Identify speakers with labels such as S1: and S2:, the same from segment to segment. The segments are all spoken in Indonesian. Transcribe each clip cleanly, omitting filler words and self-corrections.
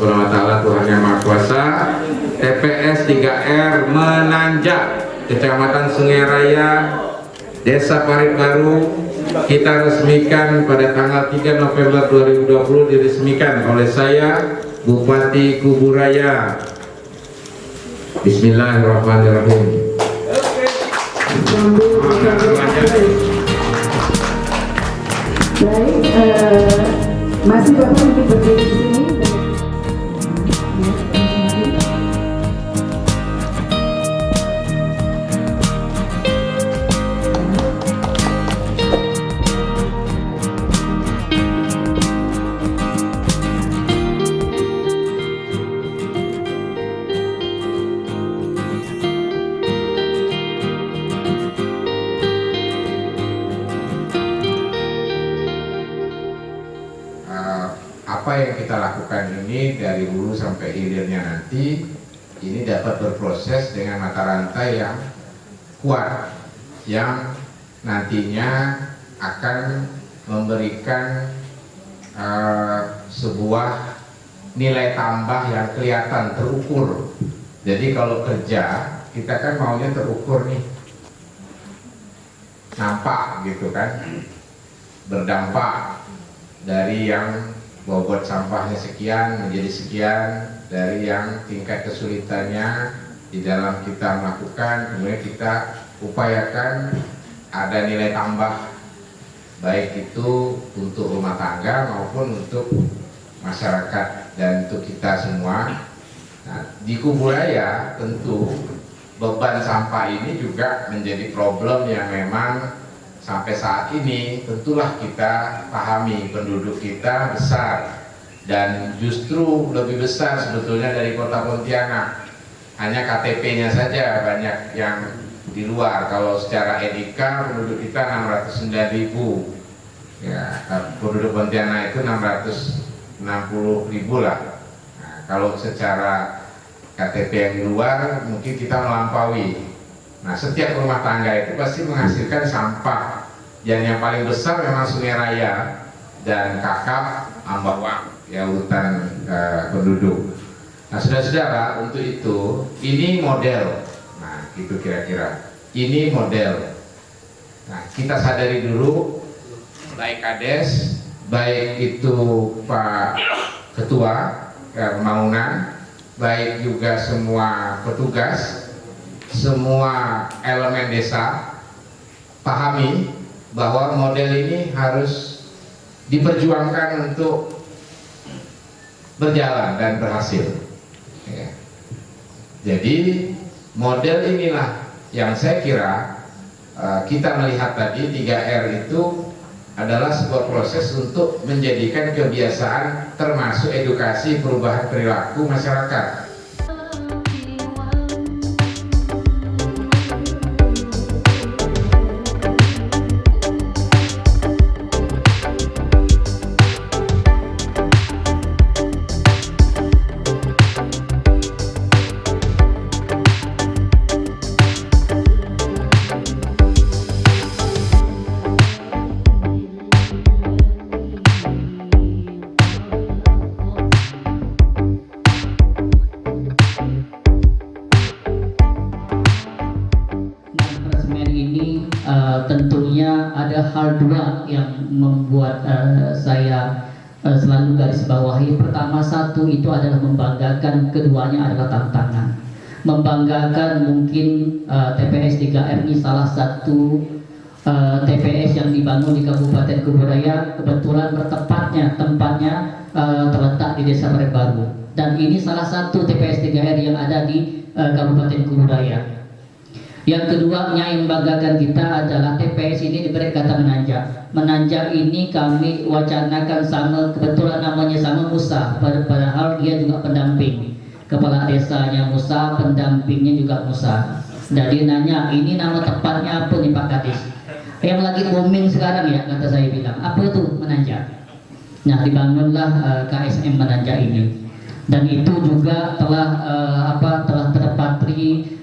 S1: Subhanahu wa taala, Tuhan yang Maha Kuasa. TPS 3R Menanjak, Kecamatan Sungai Raya, Desa Parit Baru, kita resmikan pada tanggal 3 November 2020, diresmikan oleh saya, Bupati Kuburaya. Bismillahirrahmanirrahim.
S2: Baik, masih Bapak mungkin berdiri di sini.
S1: Apa yang kita lakukan ini dari hulu sampai hilirnya nanti ini dapat berproses dengan mata rantai yang kuat yang nantinya akan memberikan sebuah nilai tambah yang kelihatan terukur. Jadi kalau kerja kita kan maunya terukur nih, nampak gitu kan, berdampak dari yang bobot sampahnya sekian menjadi sekian, dari yang tingkat kesulitannya di dalam kita melakukan, kemudian kita upayakan ada nilai tambah, baik itu untuk rumah tangga maupun untuk masyarakat dan untuk kita semua. Nah, di Kuburaya tentu beban sampah ini juga menjadi problem yang memang sampai saat ini tentulah kita pahami penduduk kita besar dan justru lebih besar sebetulnya dari kota Pontianak. Hanya KTP-nya saja banyak yang di luar. Kalau secara NIK penduduk kita 609.000, ya, penduduk Pontianak itu 660.000 lah. Nah, kalau secara KTP yang di luar mungkin kita melampaui. Nah, setiap rumah tangga itu pasti menghasilkan sampah, dan yang paling besar memang Sungai Raya dan Kakap, Ambawang, ya, urutan penduduk. Nah, saudara-saudara, untuk itu ini model. Nah, itu kira-kira ini model. Nah, kita sadari dulu, baik Kades, baik itu Pak Ketua Pembangunan, baik juga semua petugas, semua elemen desa, pahami bahwa model ini harus diperjuangkan untuk berjalan dan berhasil, ya. Jadi model inilah yang saya kira kita melihat tadi 3R itu adalah sebuah proses untuk menjadikan kebiasaan termasuk edukasi perubahan perilaku masyarakat.
S3: Tentunya ada hal dua yang membuat saya selalu garis bawahi. Pertama, satu itu adalah membanggakan, keduanya adalah tantangan. Membanggakan mungkin TPS 3R ini salah satu TPS yang dibangun di Kabupaten Kuburaya, kebetulan bertepatnya tempatnya terletak di Desa Parit Baru, dan ini salah satu TPS 3R yang ada di Kabupaten Kuburaya. Yang keduanya yang membanggakan kita adalah TPS ini diberi kata menanjak. Menanjak ini kami wacanakan sama, kebetulan namanya sama Musa, padahal dia juga pendamping. Kepala desanya Musa, pendampingnya juga Musa. Jadi nanya, ini nama tepatnya apa nih Pak Kadis? Yang lagi booming sekarang ya, kata saya bilang, apa itu menanjak? Nah, dibangunlah KSM menanjak ini. Dan itu juga telah telah terpatri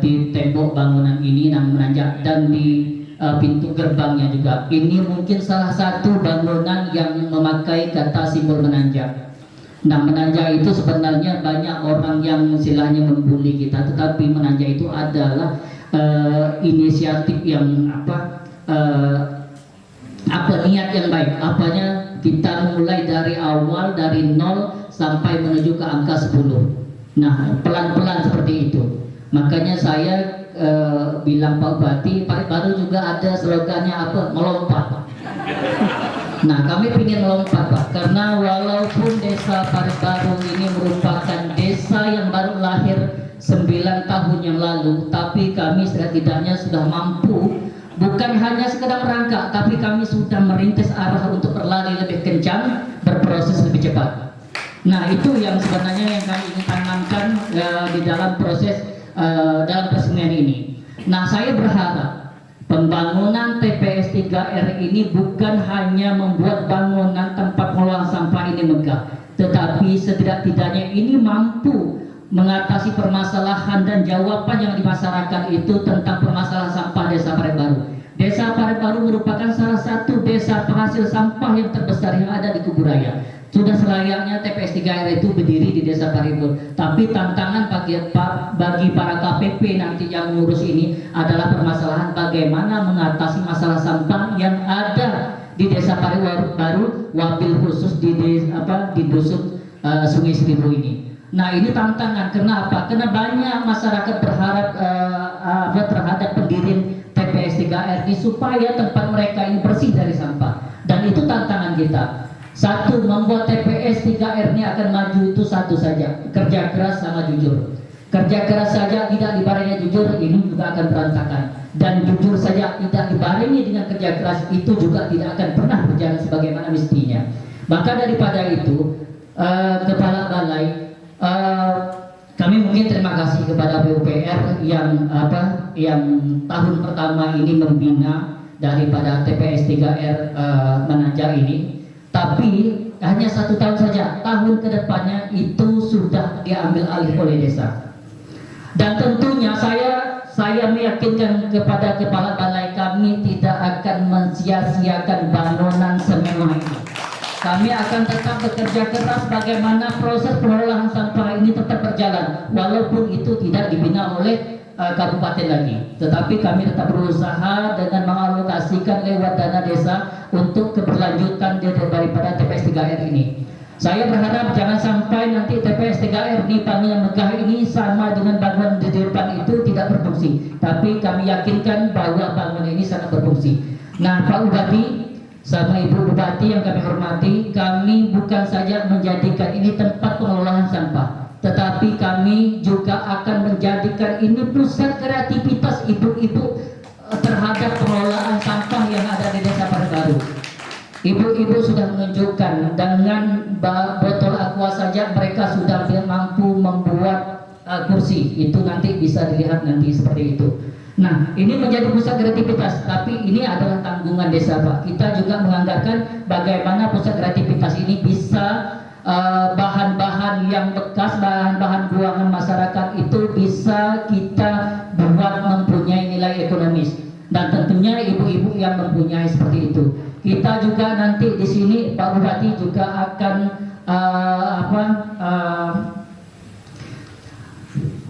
S3: di tembok bangunan ini yang menanjak, dan di pintu gerbangnya juga. Ini mungkin salah satu bangunan yang memakai kata simbol menanjak. Nah, menanja itu sebenarnya banyak orang yang istilahnya membuli kita, tetapi menanja itu adalah inisiatif yang niat yang baik. Apanya kita mulai dari awal, dari nol sampai menuju ke angka 10. Nah, pelan-pelan seperti itu. Makanya saya bilang Pak Bupati, Parepbaru juga ada slogannya melompat. Nah, kami ingin melompat, Pak, karena walaupun desa Parepbaru ini merupakan desa yang baru lahir 9 tahun yang lalu, tapi kami setidaknya sudah mampu, bukan hanya sekedar merangkak, tapi kami sudah merintis arah untuk berlari lebih kencang, berproses lebih cepat. Nah, itu yang sebenarnya yang kami ingin tanamkan di dalam proses dalam peresmian ini. Nah, saya berharap pembangunan TPS 3R ini bukan hanya membuat bangunan tempat pengolahan sampah ini megah, tetapi setidak-tidaknya ini mampu mengatasi permasalahan dan jawaban yang di masyarakat itu tentang permasalahan sampah desa Parepbaru. Desa Parepbaru merupakan salah satu desa penghasil sampah yang terbesar yang ada di Kuburaya. Sudah selayaknya TPS 3R itu berdiri di desa Parepbaru. Tapi tantangan bagi para KPP nanti yang mengurus ini adalah permasalahan bagaimana mengatasi masalah sampah yang ada di desa Parepbaru, wabil khusus di dusun Sungai Seribu ini. Nah, ini tantangan. Kenapa? Karena banyak masyarakat berharap terhadap pendirian TPS 3R ini supaya tempat mereka ini bersih dari sampah. Dan itu tantangan kita. Satu, membuat TPS 3R ini akan maju itu satu saja, kerja keras sama jujur. Kerja keras saja tidak dibarengi jujur, ini juga akan berantakan. Dan jujur saja tidak dibarengi dengan kerja keras, itu juga tidak akan pernah berjalan sebagaimana mestinya. Maka daripada itu, Kepala Balai, kami mungkin terima kasih kepada PUPR yang tahun pertama ini membina daripada TPS 3R Menanjak ini. Tapi hanya 1 tahun saja, tahun kedepannya itu sudah diambil alih oleh desa. Dan tentunya saya meyakinkan kepada Kepala Balai, kami tidak akan mensia-siakan bangunan semewah ini. Kami akan tetap bekerja keras bagaimana proses pengelolaan sampah ini tetap berjalan, walaupun itu tidak dibina oleh kabupaten lagi, tetapi kami tetap berusaha dengan mengalokasikan lewat dana desa untuk keberlanjutan daripada TPS 3R ini. Saya berharap jangan sampai nanti TPS 3R ini bangunan megah ini sama dengan bangunan di depan itu tidak berfungsi, tapi kami yakinkan bahwa bangunan ini sangat berfungsi. Nah, Pak Bupati sama Ibu Bupati yang kami hormati, kami bukan saja menjadikan ini tempat pengelolaan sampah, tetapi kami juga akan menjadikan ini pusat kreativitas ibu-ibu terhadap pengelolaan sampah yang ada di desa Parepbaru. Ibu-ibu sudah menunjukkan dengan botol aqua saja mereka sudah mampu membuat kursi. Itu nanti bisa dilihat nanti seperti itu. Nah, ini menjadi pusat kreativitas, tapi ini adalah tanggungan desa, Pak. Kita juga menganggarkan bagaimana pusat kreativitas ini bisa bahan-bahan yang bekas, bahan-bahan buangan masyarakat itu bisa kita buat mempunyai nilai ekonomis, dan tentunya ibu-ibu yang mempunyai seperti itu. Kita juga nanti di sini Pak Bupati juga akan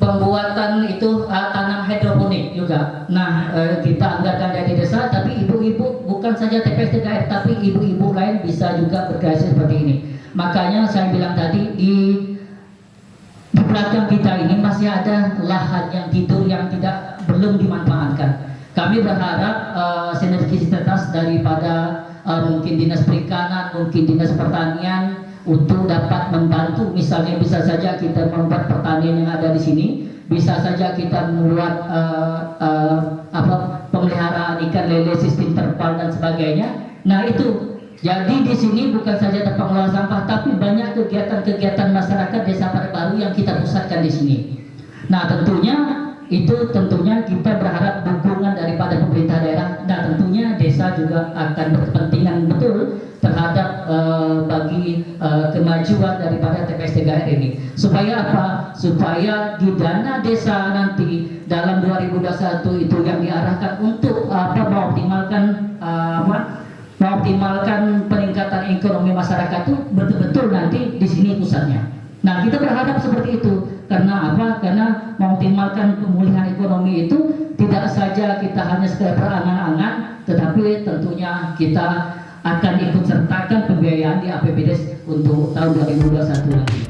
S3: pembuatan itu tanam hidroponik juga. Nah, kita anggarkan dari desa, tapi ibu-ibu bukan saja TPS 3R, tapi ibu-ibu lain bisa juga berkreasi seperti ini. Makanya saya bilang tadi di belakang kita ini masih ada lahan yang tidur yang belum dimanfaatkan. Kami berharap sinergisitas daripada mungkin dinas perikanan, mungkin dinas pertanian untuk dapat membantu. Misalnya bisa saja kita membuat pertanian yang ada di sini, bisa saja kita membuat pemeliharaan ikan lele, sistem terpal dan sebagainya. Nah, itu jadi di sini bukan saja tempat pengelolaan sampah, tapi banyak kegiatan-kegiatan masyarakat desa Parepbaru yang kita pusatkan di sini. Nah, tentunya kita berharap dukungan daripada pemerintah daerah. Nah, tentunya desa juga akan berkepentingan betul terhadap bagi kemajuan daripada TPS 3R ini. Supaya apa? Supaya di dana desa nanti dalam 2021 itu yang diarahkan untuk mengoptimalkan peningkatan pemulihan ekonomi masyarakat itu betul-betul nanti di sini pusatnya. Nah, kita berharap seperti itu. Karena apa? Karena mengoptimalkan pemulihan ekonomi itu tidak saja kita hanya sekedar berangan-angan, tetapi tentunya kita akan ikut sertakan pembiayaan di APBDes untuk tahun 2021 nanti.